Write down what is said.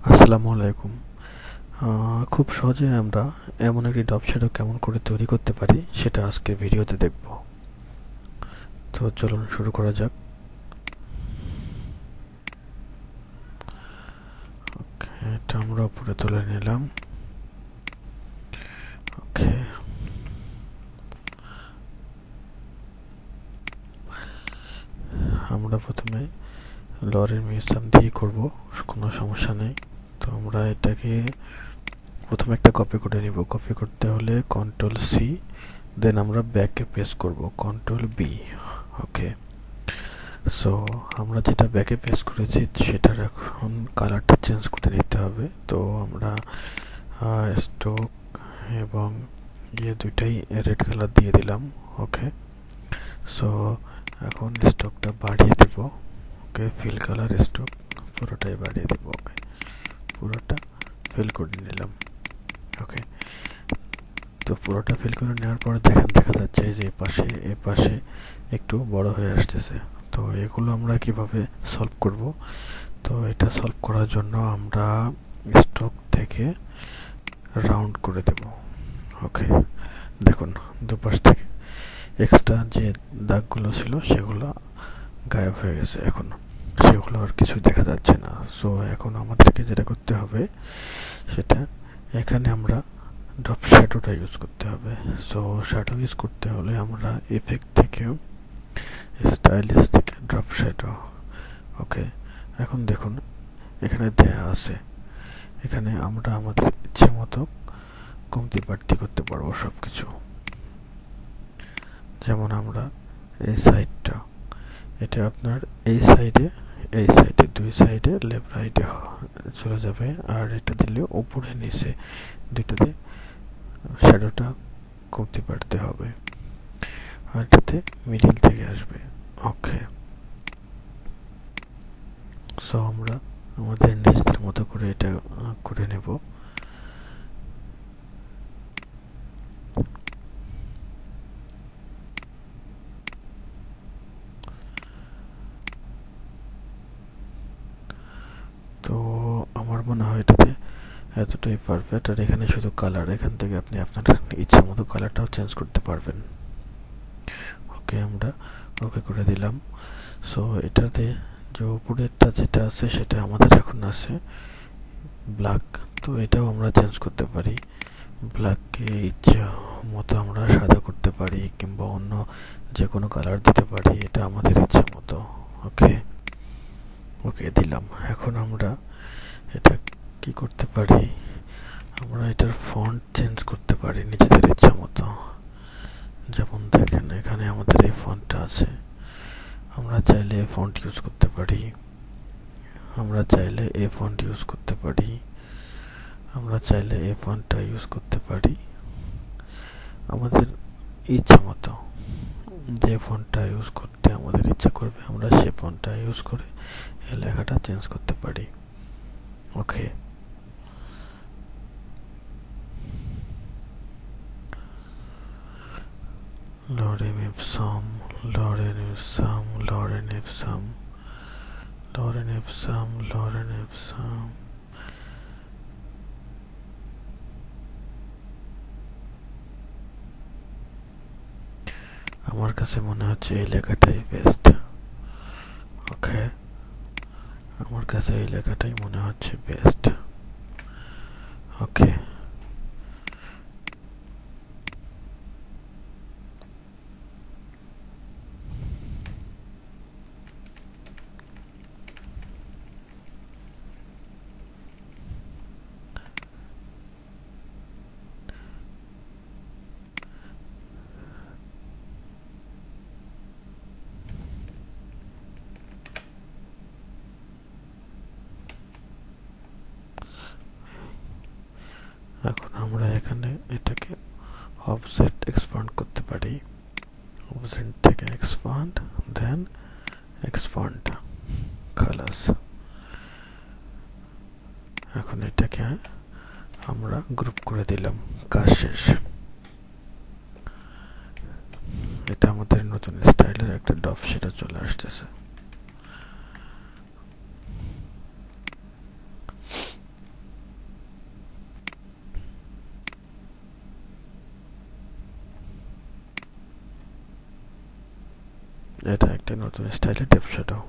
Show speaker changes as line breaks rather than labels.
আসসালামু আলাইকুম। খুব সহজে আমরা এমন একটি ড্রপ শ্যাডো কেমন করে তৈরি করতে পারি সেটা আজকের ভিডিওতে দেখব। তো চলুন শুরু করা যাক। ওকে, এটা আমরা উপরে তুলে নিলাম। ওকে, আমরা প্রথমে লরের মিউজিয়াম দিয়ে করব, কোনো সমস্যা নেই। তো আমরা এটাকে প্রথমে একটা কপি করে নিব। কপি করতে হলে কন্ট্রোল সি, দেন আমরা ব্যাকে পেস্ট করব কন্ট্রোল বি। ওকে, সো আমরা যেটা ব্যাকে পেস্ট করেছি সেটার এখন কালারটা চেঞ্জ করে নিতে হবে। তো আমরা স্ট্রোক এবং দুইটাই রেড কালার দিয়ে দিলাম। ওকে, সো এখন স্ট্রোকটা বাড়িয়ে দেব। ওকে, ফিল কালার স্ট্রোক পুরোটাই বাড়িয়ে দেব। ওকে, পুরোটা ফিল করে নিলাম। ওকে, তো পুরোটা ফিল করে নেওয়ার পরে দেখা যাচ্ছে যে এ পাশে একটু বড় হয়ে আসতেছে। তো এগুলো আমরা কিভাবে সলভ করব? তো এটা সলভ করার জন্য আমরা স্ট্রোক থেকে রাউন্ড করে দেব। ওকে, দেখুন দুপাশ থেকে এক্সট্রা যে দাগগুলো ছিল সেগুলো গায়েব হয়ে গেছে। এখন সেগুলো আর কিছু দেখা যাচ্ছে না। সো এখন আমাদেরকে যেটা করতে হবে সেটা এখানে আমরা ড্রপ শ্যাডোটা ইউজ করতে হবে। সো শ্যাডো ইউজ করতে হলে আমরা ইফেক্ট থেকে স্টাইলিশ থেকে ড্রপ শ্যাডো। ওকে, এখন দেখুন এখানে দেয়া আছে, এখানে আমরা আমাদের ইচ্ছে মতো কমতি বাড়তি করতে পারবো সব কিছু। যেমন আমরা এই সাইডটা, এটা আপনার এই সাইডে দুই সাইডে লেফট রাইটে চলে যাবে, আর এটা দিলে উপরে নিচে দুইটাতে শ্যাডোটা কমতি বাড়তে হবে, আর এটাতে মিডিল থেকে আসবে। ওকে, সো আমরা আমাদের নিজেদের মতো করে এটা করে নেব। তো আমার মনে হয় এটাতে এতটাই পারফেক্ট। আর এখানে শুধু কালার, এখান থেকে আপনি আপনার ইচ্ছা মতো কালারটাও চেঞ্জ করতে পারবেন। ওকে, আমরা ওকে করে দিলাম। সো এটাতে যে উপরেরটা যেটা আছে সেটা আমাদের এখন আছে ব্ল্যাক। তো এটাও আমরা চেঞ্জ করতে পারি, ব্ল্যাককে ইচ্ছা মতো আমরা সাদা করতে পারি, কিংবা অন্য যে কোনো কালার দিতে পারি, এটা আমাদের ইচ্ছা মতো। ওকে, ওকে দিলাম। এখন আমরা এটা কি করতে পারি, আমরা এটার ফন্ট চেঞ্জ করতে পারি নিজেদের ইচ্ছা মতো। যেমন দেখেন এখানে আমাদের এই ফন্টটা আছে, আমরা চাইলে এই ফন্ট ইউজ করতে পারি, আমরা চাইলে এই ফন্ট ইউজ করতে পারি, আমরা চাইলে এই ফন্টটা ইউজ করতে পারি। আমাদের ইচ্ছা মতো যে ফন্টটা ইউজ করতে আমাদের ইচ্ছা করবে আমরা সে ফন্টটা ইউজ করে এই লেখাটা চেঞ্জ করতে পারি। Okay, lorem ipsum, lorem ipsum, lorem ipsum, lorem ipsum, lorem ipsum. আমার কাছে মনে হচ্ছে এই লেখাটাই বেস্ট। ওকে, আমার কাছে এই লেখাটাই মনে হচ্ছে বেস্ট। ওকে, এখন আমরা এখানে এটাকে অফসেট এক্সপান্ড করতে পারি। অফসেট থেকে এক্সপান্ড, দেন এক্সপান্ড খালাস। এখন এটাকে আমরা গ্রুপ করে দিলাম, কাজ শেষ। এটা আমাদের নতুন স্টাইলের একটা ডপ সেটা চলে আসতেছে। এটা একটা নতুন স্টাইলে ড্রপ শ্যাডো।